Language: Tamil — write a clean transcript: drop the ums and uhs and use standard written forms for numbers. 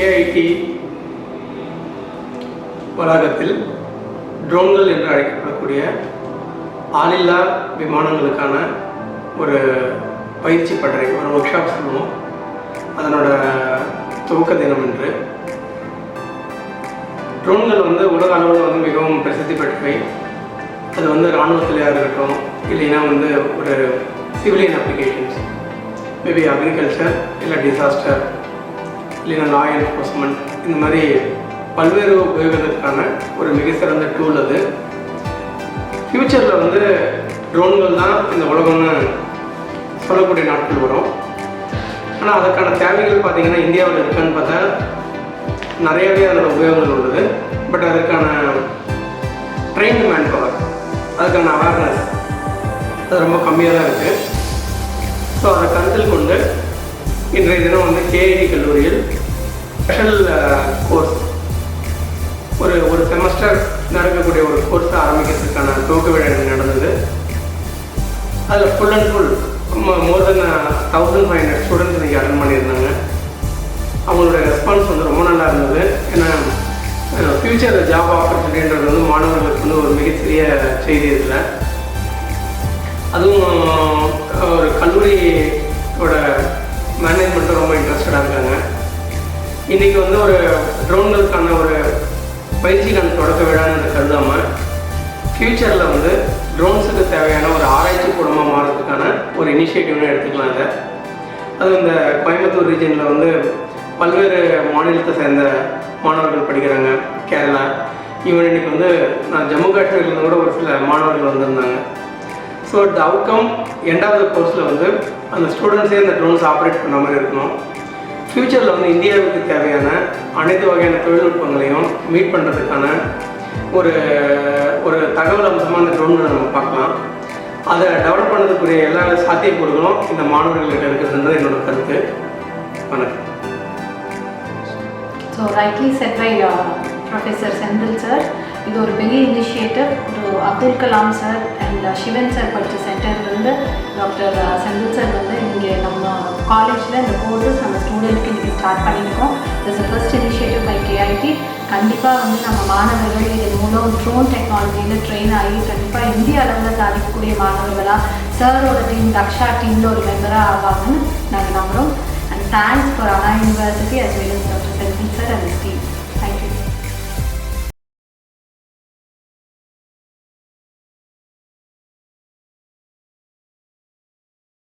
KIT வளாகத்தில் ட்ரோன்கள் என்று அழைக்கப்படக்கூடிய ஆளில்லா விமானங்களுக்கான ஒரு பயிற்சி பட்டறை, ஒரு ஒர்க் ஷாப் சொல்லுவோம். அதனோட துவக்க தினம் என்று. ட்ரோன்கள் உலக அளவில் மிகவும் பிரசித்தி பெற்றவை. அது இராணுவத்திலையாக இருக்கட்டும், இல்லைன்னா ஒரு சிவிலியன் அப்ளிகேஷன்ஸ், மேபி அக்ரிகல்ச்சர், இல்லை டிசாஸ்டர், இல்லைன்னா லா என்ஃபோர்ஸ்மெண்ட், இந்த மாதிரி பல்வேறு உபயோகங்களுக்கான ஒரு மிக சிறந்த டூல் அது. ஃப்யூச்சரில் ட்ரோன்கள் தான் இந்த உலகம்னு சொல்லக்கூடிய நாட்கள் வரும். ஆனால் அதற்கான தேவைகள் பார்த்திங்கன்னா இந்தியாவில் இருக்கான்னு பார்த்தா நிறையவே அதோட உபயோகங்கள் உள்ளது. பட் அதுக்கான ட்ரெயின்டு மேன் பவர், அதுக்கான அவேர்னஸ் அது ரொம்ப கம்மியாக தான் இருக்குது. ஸோ அதை கருத்தில் கொண்டு இன்றைய தினம் KIT கல்லூரியில் ஸ்பெஷல் கோர்ஸ், ஒரு செமஸ்டர் நடக்கக்கூடிய ஒரு கோர்ஸை ஆரம்பிக்கிறதுக்கான துவக்க விழா நடந்தது. அதில் full and full more then 1500 students இன்றைக்கி அட்டன் பண்ணியிருந்தாங்க. அவங்களோட ரெஸ்பான்ஸ் ரொம்ப நல்லா இருந்தது. ஏன்னா ஃப்யூச்சர் ஜாப் ஆப்பர்ச்சுனிட்டின்றது மாணவர்களுக்கு ஒரு மிகச்சிறிய செய்தி இதில். அதுவும் ஒரு கல்லூரியோட மேனேஜ்மெண்ட்டும் ரொம்ப இன்ட்ரெஸ்டடாக இருக்காங்க. இன்றைக்கி ஒரு ட்ரோன்களுக்கான ஒரு பயிற்சிக்கான தொடக்க விழான்னு கருதாமல் ஃப்யூச்சரில் ட்ரோன்ஸுக்கு தேவையான ஒரு ஆராய்ச்சி கூடமாக மாறதுக்கான ஒரு இனிஷியேட்டிவ்னு எடுத்துக்கலாம். இதை அது இந்த கோயம்புத்தூர் ரீஜனில் பல்வேறு மாநிலத்தை சேர்ந்த மாணவர்கள் படிக்கிறாங்க. கேரளா, ஈவன் இன்றைக்கி நான் ஜம்மு காஷ்மீர்லேருந்து கூட ஒரு சில மாணவர்கள் வந்திருந்தாங்க. ஸோ த அவுட்கம் எண்டாவது கோர்ஸில் அந்த ஸ்டூடெண்ட்ஸே அந்த ட்ரோன்ஸ் ஆப்ரேட் பண்ண மாதிரி இருக்கணும். ஃப்யூச்சரில் இந்தியாவுக்கு தேவையான அனைத்து வகையான தொழில்நுட்பங்களையும் மீட் பண்ணுறதுக்கான ஒரு தகவல் அம்சமாக அந்த ட்ரோன்களை நம்ம பார்க்கலாம். அதை டெவலப் பண்ணதுக்குரிய எல்லா சாத்தியக்கூறுகளும் இந்த மாணவர்கள்கிட்ட இருக்கிறதுன்றது என்னோட கருத்து. வணக்கம். So rightly said by professor Senthil sir. இது ஒரு பெரிய இனிஷியேட்டிவ். ஒரு Abdul Kalam sir and Sivan sir படித்த சென்டர்லேருந்து டாக்டர் செந்தில் சார் இங்கே நம்ம காலேஜில் இந்த கோர்ஸஸ் நம்ம ஸ்டூடெண்ட்க்கு இன்றைக்கி ஸ்டார்ட் பண்ணியிருக்கோம். It's first initiative by KIT. கண்டிப்பாக நம்ம மாணவர்கள் இதன் மூலம் ட்ரோன் டெக்னாலஜியில் ட்ரெயின் ஆகி கண்டிப்பாக இந்திய அளவில் சாதிக்கக்கூடிய மாணவர்களாக சாரோட டீம், தக்ஷா டீமில் ஒரு மெம்பராக ஆவாங்கன்னு நாங்கள் நம்புகிறோம். And thanks for Anna university as well as Dr. Senthil sir and his team.